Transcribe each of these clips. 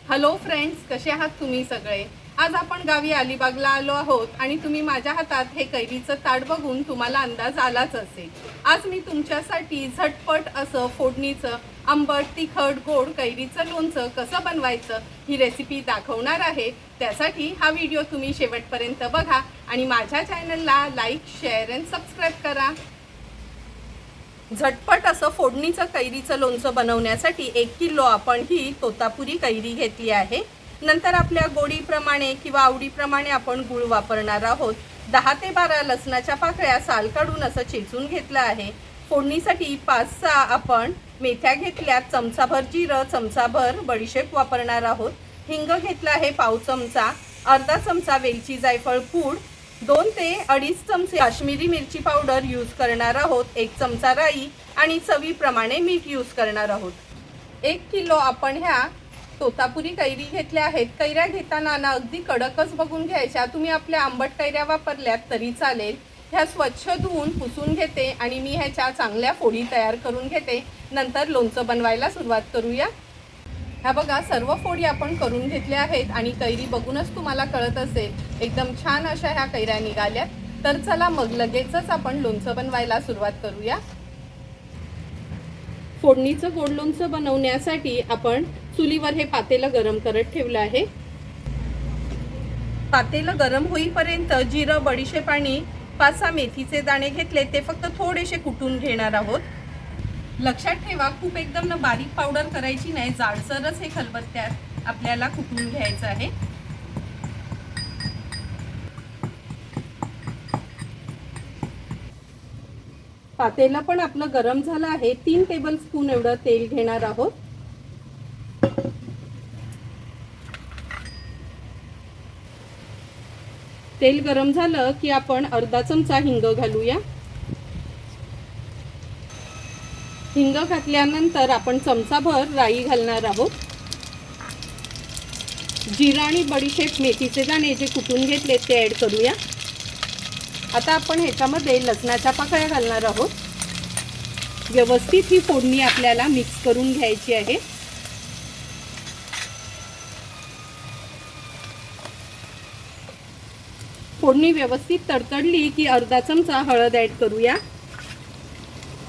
Hello friends, कसे आहात तुम्ही सगळे? आज आपण गावी अलिबागला आलो आहोत आणि तुम्ही माझ्या हातात हे कैरीचं ताट बघून तुम्हाला अंदाज आलाच असेल। आज मी तुमच्यासाठी झटपट असं फोडणीचं आंबट तिखट गोड कैरीचं लोणचं कसं बनवायचं ही रेसिपी दाखवणार आहे। त्यासाठी हा व्हिडिओ तुम्ही शेवटपर्यंत बघा आणि माझ्या चॅनलला लाईक, शेअर आणि सबस्क्राइब करा। झटपट असं फोडणीचं कैरीचं लोणचं बनवण्यासाठी 1 किलो आपण ही तोतापुरी कैरी घेतली आहे। नंतर आपल्या गोडीप्रमाणे किंवा आवडीप्रमाणे आपण गूळ वापरणार आहोत। 10 ते 12 लसणाच्या पाकळ्या साल काढून असं चेचून घेतलं आहे। फोडणीसाठी 5-6 आपण मेथ्या घेतल्यात, चमचाभर जिरं, चमचाभर बडीशेप वापरणार आहोत। हिंग घेतला आहे पाव चमचा, अर्धा चमचा वेलची जायफळ पूड, 2 ते 2.5 चमचे काश्मीरी मिरची पावडर यूज करणार आहोत, 1 चमचा राई आणि चवीप्रमाणे मीठ यूज करणार आहोत। 1 किलो आपण ह्या तोतापुरी कैरी घेतल्या आहेत। कैऱ्या घेताना ना अगदी कडकच बघून घ्यायच्या। तुम्ही आपल्या आंबट कैऱ्या वापरल्यात तरी चालेल। ह्या स्वच्छ धुवून पुसून घेते आणि मी ह्याच्या चांगल्या फोडी तयार करून घेते। नंतर लोणचं बनवायला सुरुवात करूया। ह्या बघा, सर्व फोडी आपण करून घेतल्या आहेत आणि कैरी बघूनच तुम्हाला कळत असेल एकदम छान अशा ह्या कैऱ्या निघाल्यात। तर चला मग लगेचच आपण लोणचं बनवायला सुरुवात करूया। फोडणीचं गोड लोणचं बनवण्यासाठी आपण चुलीवर हे पातेलं गरम करत ठेवलं आहे। पातेलं गरम होईपर्यंत जिरं, बडीशेप आणि 5-6 मेथीचे दाणे घेतले, ते फक्त थोडेसे कुटून घेणार आहोत। लक्षात ठेवा, खूप एकदम ना बारीक पावडर करायची नाही, जाडसरच हे खलबत्त्यात आपल्याला कुटून घ्यायचं आहे। पातेलं पण आपलं गरम झालं आहे। 3 टेबलस्पून एवढं तेल घेणार आहोत। तेल गरम झालं की आपण अर्धा चमचा हिंग घालूया। हिंग घातल्यानंतर आपण चमचाभर राई घालणार आहोत। जिरा आणि बडीशेप, मेथीचे दाणे जे कुटून घेतले ते ॲड करूया। आता आपण ह्याच्यामध्ये लसणाच्या पाकळ्या घालणार आहोत। व्यवस्थित ही फोडणी आपल्याला मिक्स करून घ्यायची आहे। फोडणी व्यवस्थित तडतडली की अर्धा चमचा हळद ॲड करूया।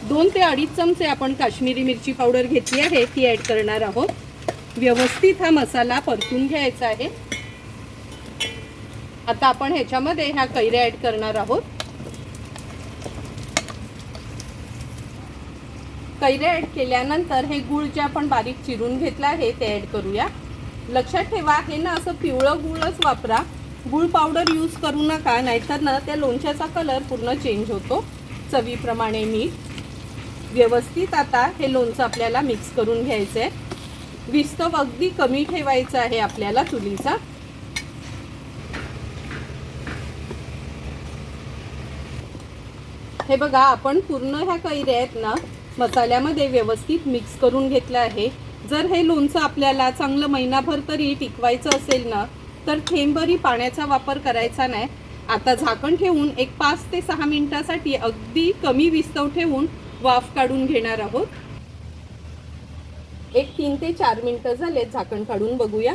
2 ते 2.5 चमचे आपण काश्मीरी मिरची पावडर घेतली आहे, ती ॲड करणार आहोत। व्यवस्थित हा मसाला परतून घ्यायचा आहे। आता आपण ह्याच्यामध्ये ह्या कैऱ्या ॲड करणार आहोत। कैऱ्या ॲड केल्यानंतर हे गूळ जे आपण बारीक चिरून घेतला आहे ते ॲड करूया। लक्षात ठेवा, हे ना असं पिवळं गूळच वापरा, गूळ पावडर यूज करू नका, नाहीतर ना त्या लोणच्याचा कलर पूर्ण चेंज होतो। चवीप्रमाणे मीठ। व्यवस्थित आता हे लोणचं आपल्याला मिक्स करून घ्यायचं आहे। विस्तव अगदी कमी ठेवायचं आहे आपल्याला चुलीचा। हे बघा, आपण पूर्ण ह्या कैऱ्या आहेत ना मसाल्यामध्ये व्यवस्थित मिक्स करून घेतलं आहे। जर हे लोणचं आपल्याला चांगलं महिनाभर तरी टिकवायचं असेल ना, तर थेंबभरी पाण्याचा वापर करायचा नाही। आता झाकण ठेवून एक 5 ते 6 मिनिटासाठी अगदी कमी विस्तव ठेवून वाफ काढून घेणार आहोत। एक 3 ते 4 मिनिटं झाले, झाकण काढून बघूया।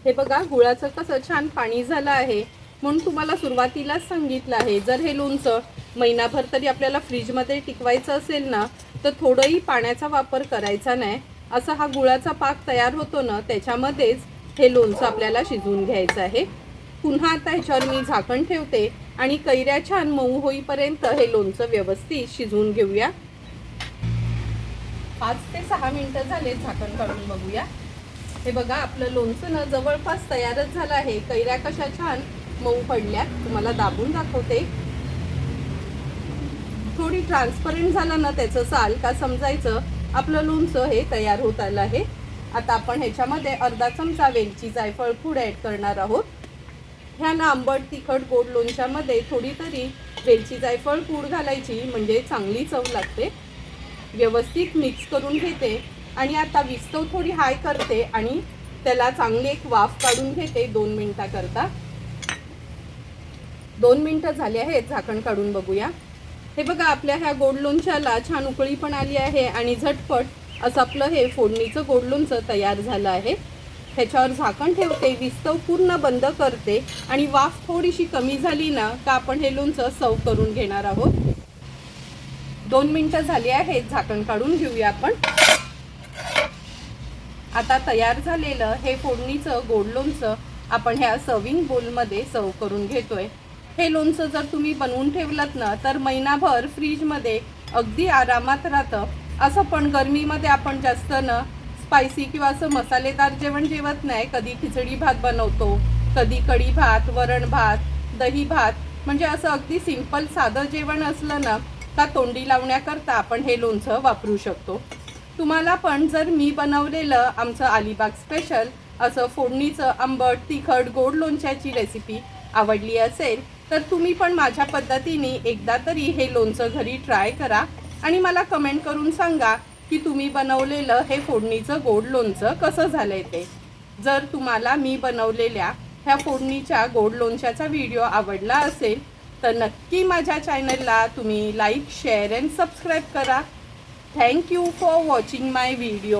हे बघा, गुळाचं कसं छान पाणी झालं आहे। म्हणून तुम्हाला सुरुवातीलाच सांगितलं आहे, जर हे लोणचं महिनाभर तरी आपल्याला फ्रीजमध्ये टिकवायचं असेल ना, तर थोडंही पाण्याचा वापर करायचा नाही। असा हा गुळाचा पाक तयार होतो ना, त्याच्यामध्येच हे लोणचं आपल्याला शिजवून घ्यायचं आहे। पुन्हा आता ह्याच्यावर मी झाकण ठेवते आणि कैऱ्या छान मऊ होईपर्यंत हे लोणचं व्यवस्थित शिजवून घेऊया। 5 ते 6 मिनिटं झाले, झाकण काढून बघूया। हे बघा, आपलं लोणचं ना जवळपास तयारच झालं आहे। कैऱ्या कशा छान मऊ पडल्यात, तुम्हाला दाबून दाखवते। थोडी ट्रान्सपरंट झालं ना त्याचं साल का समजायचं आपलं लोणचं हे तयार होत आलं आहे। आता आपण ह्याच्यामध्ये अर्धा चमचा वेलची जायफळ पूड ॲड करणार आहोत। ह्या ना आंबट तिखट गोड लोणच्यामध्ये थोडी तरी वेलची जायफळ पूड घालायची, म्हणजे चांगली चव लागते। व्यवस्थित मिक्स करून घेते आणि आता विस्तव थोडी हाय करते आणि त्याला चांगली एक वाफ काढून घेते 2 मिनिटाकरता। 2 मिनिटं झाली आहेत, झाकण काढून बघूया। हे बघा, आपल्या ह्या गोड लोणच्याला छान उकळी पण आली आहे आणि झटपट असं आपलं हे फोडणीचं गोड लोणचं तयार झालं आहे। ह्याच्यावर झाकण ठेवते, विस्तव पूर्ण बंद करते आणि वाफ थोडीशी कमी झाली ना का आपण हे लोणचं सर्व करून घेणार आहोत. 2 मिनिटं झाली आहेत, झाकण काढून घेऊया आपण. आता तयार झालेलं हे फोडणीचं गोड लोणचं आपण ह्या सर्विंग बोलमध्ये सर्व करून घेतोय. हे लोणचं जर तुम्ही बनवून ठेवलत ना तर महिनाभर फ्रीजमध्ये अगदी आरामात राहतं. असं पण गरमीमध्ये आपण जास्त ना स्पायसी किंवा असं मसालेदार जेवण जेवत नाही. कधी खिचडी भात बनवतो, कधी कढी भात, वरण भात, दही भात, म्हणजे असं अगदी सिंपल साधं जेवण असलं ना का तोंडी लावण्याकरता आपण हे लोणचं वापरू शकतो. तुम्हाला पण जर मी बनवलेलं आमचं अलिबाग स्पेशल असं फोडणीचं आंबट तिखट गोड लोणच्याची रेसिपी आवडली असेल तर तुम्ही पण माझ्या पद्धतीने एकदा तरी हे लोणचं घरी ट्राय करा आणि मला कमेंट करून सांगा की तुम्ही बनवलेलं हे फोडणीचं गोड लोणचं कसं झालंय ते. जर तुम्हाला मी बनवलेल्या ह्या फोडणीच्या गोड लोणच्याचा व्हिडिओ आवडला असेल तर नक्की माझ्या चॅनलला तुम्ही लाईक, शेअर अँड सबस्क्राईब करा. Thank you for watching my video.